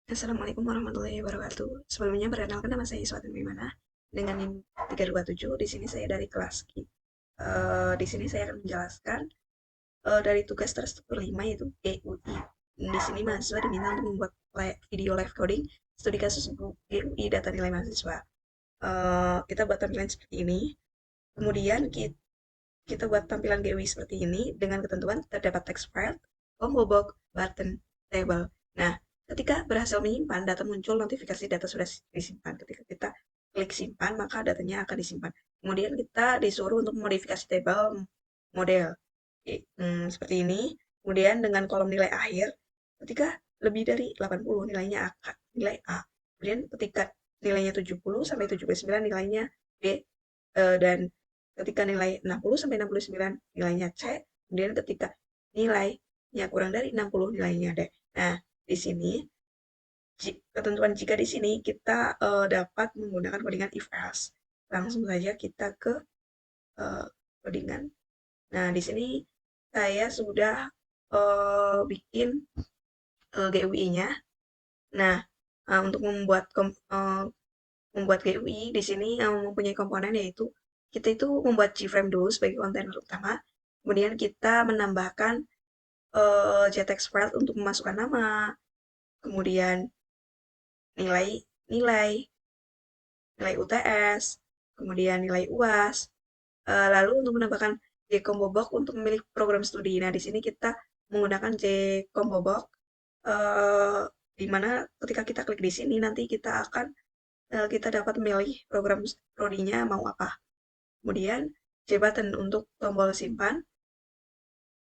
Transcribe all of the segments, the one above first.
Assalamualaikum warahmatullahi wabarakatuh. Sebelumnya perkenalkan nama saya Iswati Wimana dengan NIM 327. Di sini saya dari kelas Ki. Di sini saya akan menjelaskan dari tugas terstruktur 5 yaitu GUI. Di sini mahasiswa diminta untuk membuat video live coding studi kasus GUI data nilai mahasiswa. Kita buat tampilan seperti ini. Kemudian kita buat tampilan GUI seperti ini dengan ketentuan terdapat text file, combo box, button, table. Nah, ketika berhasil menyimpan, data muncul notifikasi data sudah disimpan. Ketika kita klik simpan, maka datanya akan disimpan. Kemudian kita disuruh untuk modifikasi table model. Seperti ini. Kemudian dengan kolom nilai akhir, ketika lebih dari 80 nilainya akan nilai A. Kemudian ketika nilainya 70 sampai 79 nilainya B, dan ketika nilai 60 sampai 69 nilainya C, kemudian ketika nilainya kurang dari 60 nilainya D. Nah, di sini ketentuan jika di sini kita dapat menggunakan codingan if else. Langsung saja kita ke codingan. Nah, di sini saya sudah bikin GUI-nya. Nah, untuk membuat GUI di sini mempunyai komponen yaitu kita itu membuat Gframe dulu sebagai kontainer utama, kemudian kita menambahkan JTextFile file untuk memasukkan nama, kemudian nilai nilai nilai UTS, kemudian nilai UAS, lalu untuk menambahkan JCombo Box untuk memilih program studi. Nah, di sini kita menggunakan JCombo Box, eh, di mana ketika kita klik di sini nanti kita dapat memilih program prodinya mau apa. Kemudian J button untuk tombol simpan.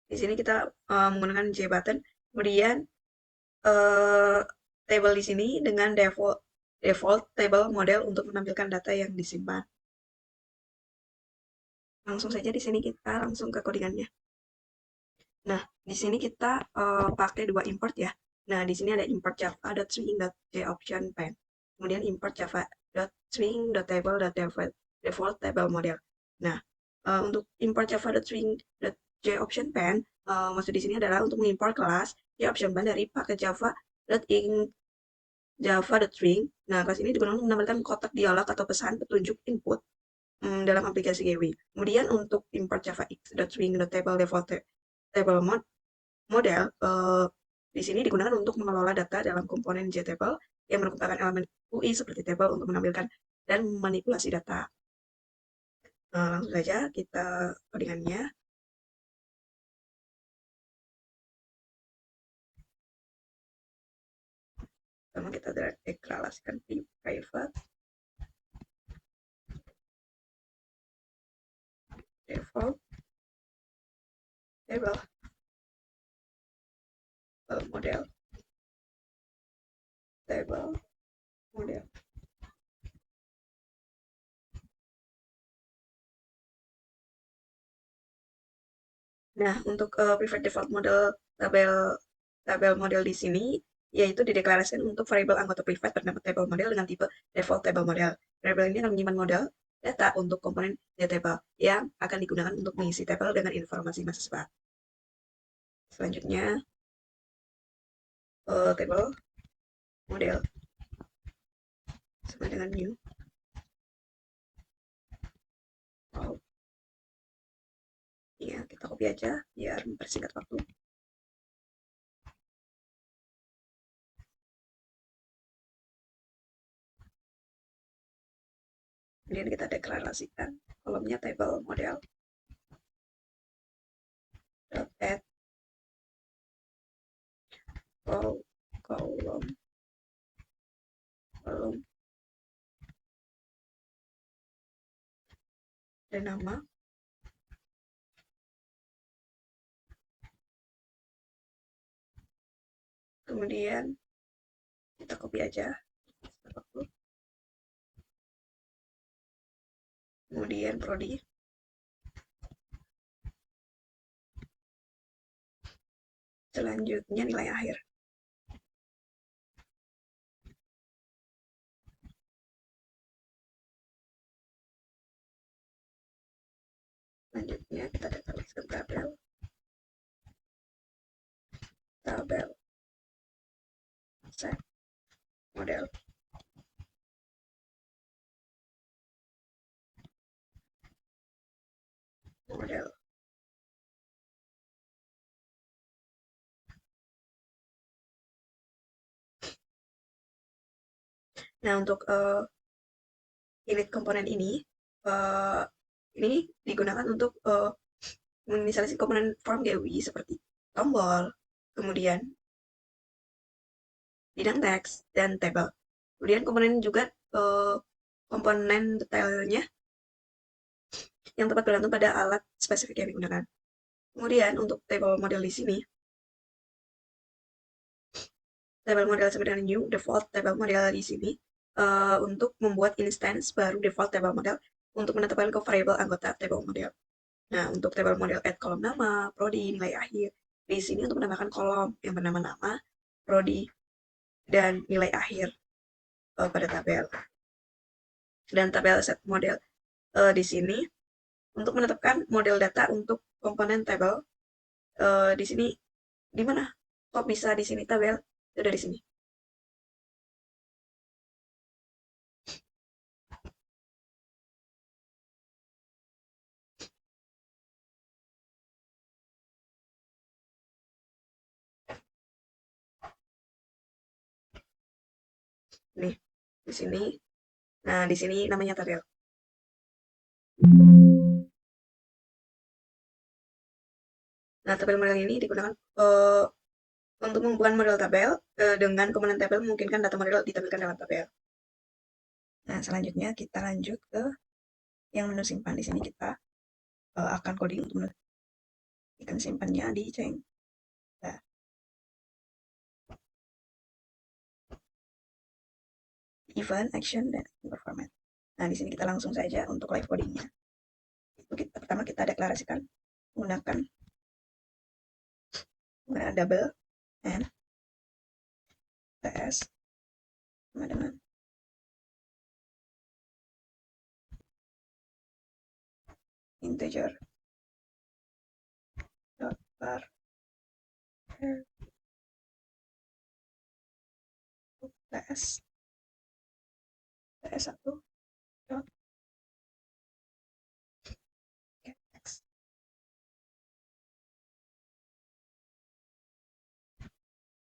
Di sini kita menggunakan J button. Kemudian eh, table di sini dengan default table model untuk menampilkan data yang disimpan. Langsung saja di sini kita langsung ke codingannya. Nah, di sini kita pakai dua import ya. Nah, di sini ada import java.swing.jOptionPan. Kemudian import java.swing.table.default table model. Nah, untuk import java.swing.jOptionPan, maksud di sini adalah untuk mengimport kelas jOptionPan dari paket java.string. Nah, kelas ini digunakan untuk menampilkan kotak dialog atau pesan petunjuk input dalam aplikasi GUI. Kemudian untuk import java.x.swing.table default table model di sini digunakan untuk mengelola data dalam komponen JTable yang merupakan elemen UI seperti table untuk menampilkan dan memanipulasi data. Langsung saja kita codingannya. Pertama kita deklarasikan private default table model table model. Nah, untuk private default model tabel tabel model di sini yaitu dideklarasikan untuk variabel anggota private bernama table model dengan tipe default table model. Variabel ini akan menyimpan model data untuk komponen table yang akan digunakan untuk mengisi tabel dengan informasi mahasiswa. Selanjutnya, table model sama dengan new. Oh, ya, kita copy aja biar mempersingkat waktu. Kemudian kita deklarasikan kolomnya table model add kolom dan nama. Kemudian kita copy aja. Kemudian prodi. Selanjutnya nilai akhir. Selanjutnya kita deklarasikan tabel set model. Model. Nah, untuk init komponen uh, ini digunakan untuk menginisialisasi komponen form GUI seperti tombol, kemudian bidang teks, dan tabel. Kemudian komponen juga komponen detailnya yang tepat bergantung pada alat spesifik yang digunakan. Kemudian untuk table model di sini, table model sama dengan new default table model di sini untuk membuat instance baru default table model untuk menetapkan ke variabel anggota table model. Nah, untuk table model add kolom nama, prodi, nilai akhir. Di sini untuk menambahkan kolom yang bernama nama, prodi, dan nilai akhir pada tabel. Dan tabel set model di sini untuk menetapkan model data untuk komponen tabel. Di sini di mana? Kok bisa di sini tabel? Itu dari sini. Nih, di sini. Nah, di sini namanya tabel. Nah, tabel model ini digunakan untuk membuat model tabel dengan komponen tabel memungkinkan data model ditampilkan dalam tabel. Nah, selanjutnya kita lanjut ke yang menu simpan. Di sini kita akan coding untuk menu ikan simpannya di Ceng. Nah, event, action, dan performance. Nah, di sini kita langsung saja untuk live codingnya. Itu pertama kita deklarasikan menggunakan double and ts sama dengan integer dot var ts ts1 dot get text.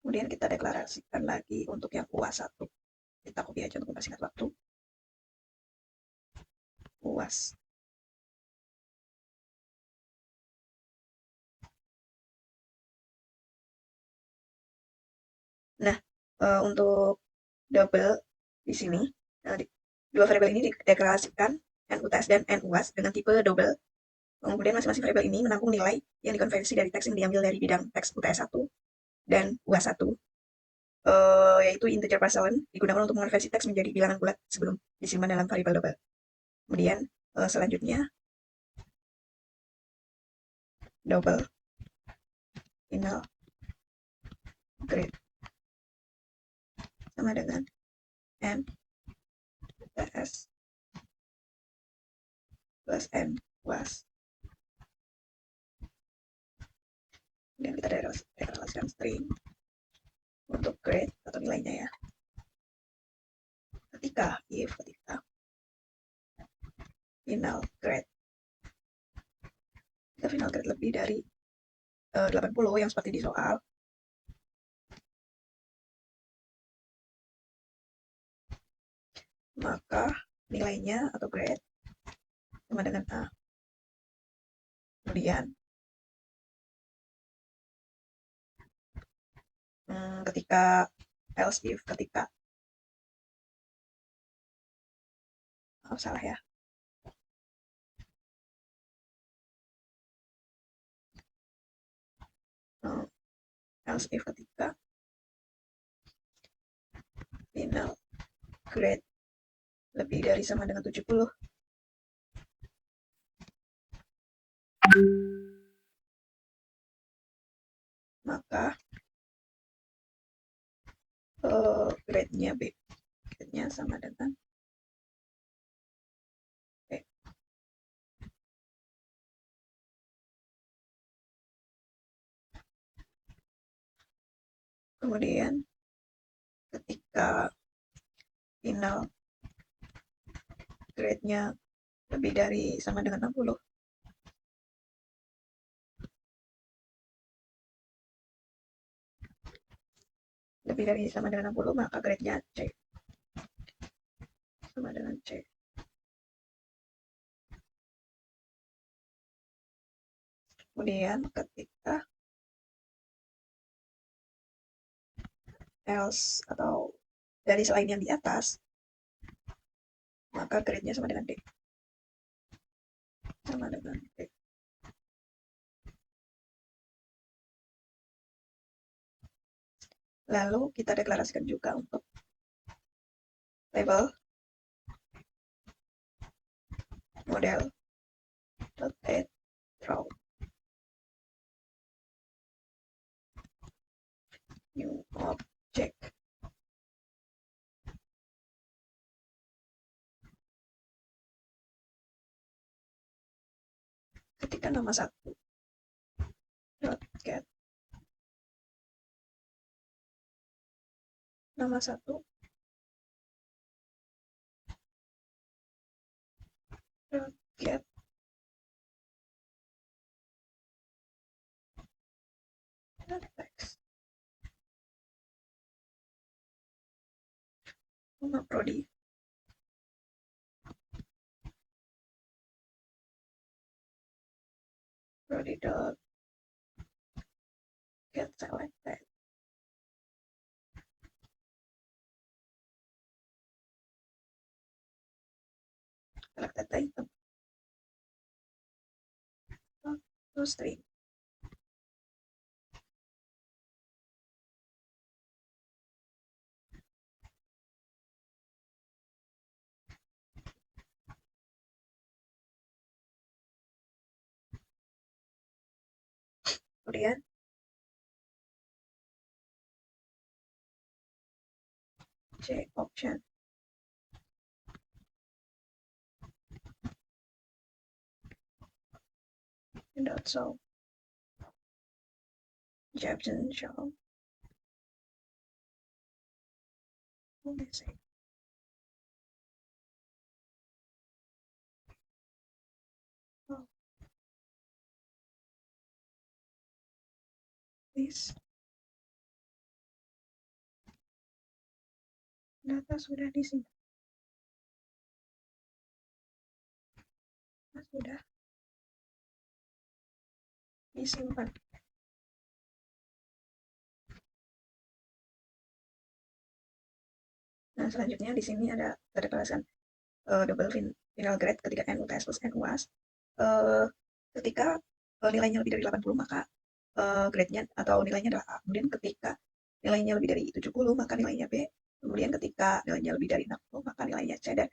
Kemudian kita deklarasikan lagi untuk yang UAS 1. Kita copy aja untuk mempersingkat waktu. UAS. Nah, untuk double di sini, dua variabel ini dideklarasikan NUTS dan NUAS dengan tipe double. Kemudian masing-masing variabel ini menampung nilai yang dikonversi dari teks yang diambil dari bidang teks UTS1 dan UAS1, yaitu integer parselen digunakan untuk mengonversi teks menjadi bilangan bulat sebelum disimpan dalam variabel double. Kemudian selanjutnya double final grade sama dengan n ts plus n was. Dan kita deklarasikan string untuk grade atau nilainya ya. Ketika final grade, kita final grade lebih dari 80 yang seperti di soal, maka nilainya atau grade sama dengan A. Kemudian ketika else if ketika salah ya, else if ketika final grade lebih dari sama dengan 70, maka grade-nya B, grade-nya sama dengan B. Kemudian ketika final grade-nya lebih dari sama dengan 60. Lebih dari sama dengan 60, maka grade-nya C. Sama dengan C. Kemudian ketika else atau dari selain yang di atas, maka grade-nya sama dengan D. Sama dengan D. Lalu kita deklarasikan juga untuk label model add row new object. Ketika nama satu get nama satu get text nama prodi dot get selected. Selected item to string. Kemudian C option dot show option show message. Oh, this data sudah disimpan. Sudah disimpan. Nah, selanjutnya di sini ada deklarasikan double final grade ketika n UTS plus n UAS. Ketika nilainya lebih dari 80, maka grade-nya atau nilainya adalah A. Kemudian ketika nilainya lebih dari 70, maka nilainya B. Kemudian ketika nilainya lebih dari 60, maka nilainya C. Dan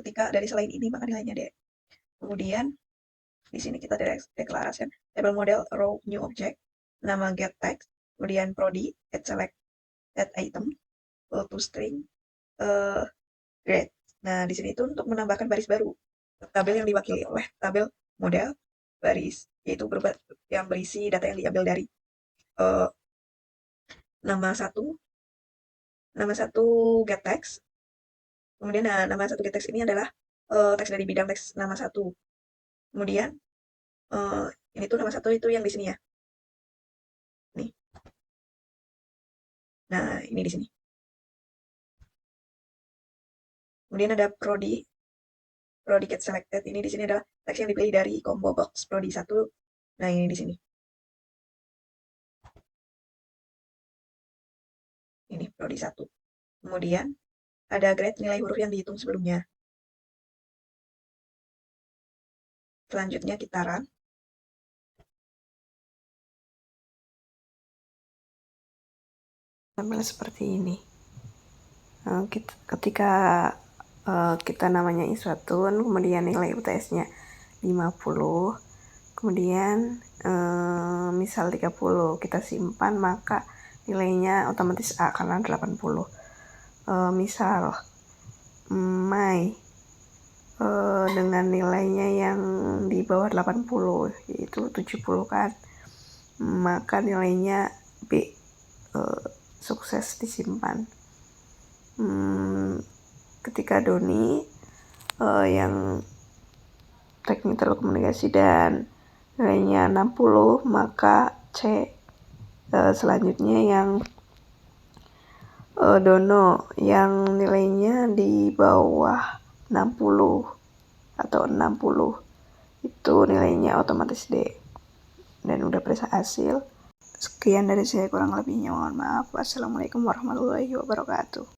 ketika dari selain ini, maka nilainya D. Kemudian di sini kita deklarasikan label model row new object, nama get text, kemudian prodi, add select, add item, to string, grade. Nah, di sini itu untuk menambahkan baris baru. Tabel yang diwakili oleh tabel model baris, yaitu berupa yang berisi data yang diambil dari uh, nama satu get text. Kemudian nama satu get text ini adalah teks dari bidang teks nama satu. Kemudian ini tuh nama satu itu yang di sini ya. Nih. Nah, ini di sini. Kemudian ada prodi get selected. Ini di sini adalah teks yang dipilih dari combo box prodi 1. Nah, ini di sini. Ini prodi 1. Kemudian ada grade nilai huruf yang dihitung sebelumnya. Selanjutnya kita run. Tampil seperti ini. Ketika kita namanya Iswatun, kemudian nilai UTS-nya 50, kemudian misal 30 kita simpan, maka nilainya otomatis A karena 80. Misal Mai dengan nilainya yang di bawah 80, yaitu 70 kan, maka nilainya B, sukses disimpan. Ketika Doni yang teknik telekomunikasi dan nilainya 60, maka C. Selanjutnya yang Dono yang nilainya di bawah 60 atau 60, itu nilainya otomatis D. Dan udah periksa hasil. Sekian dari saya, kurang lebihnya mohon maaf. Wassalamualaikum warahmatullahi wabarakatuh.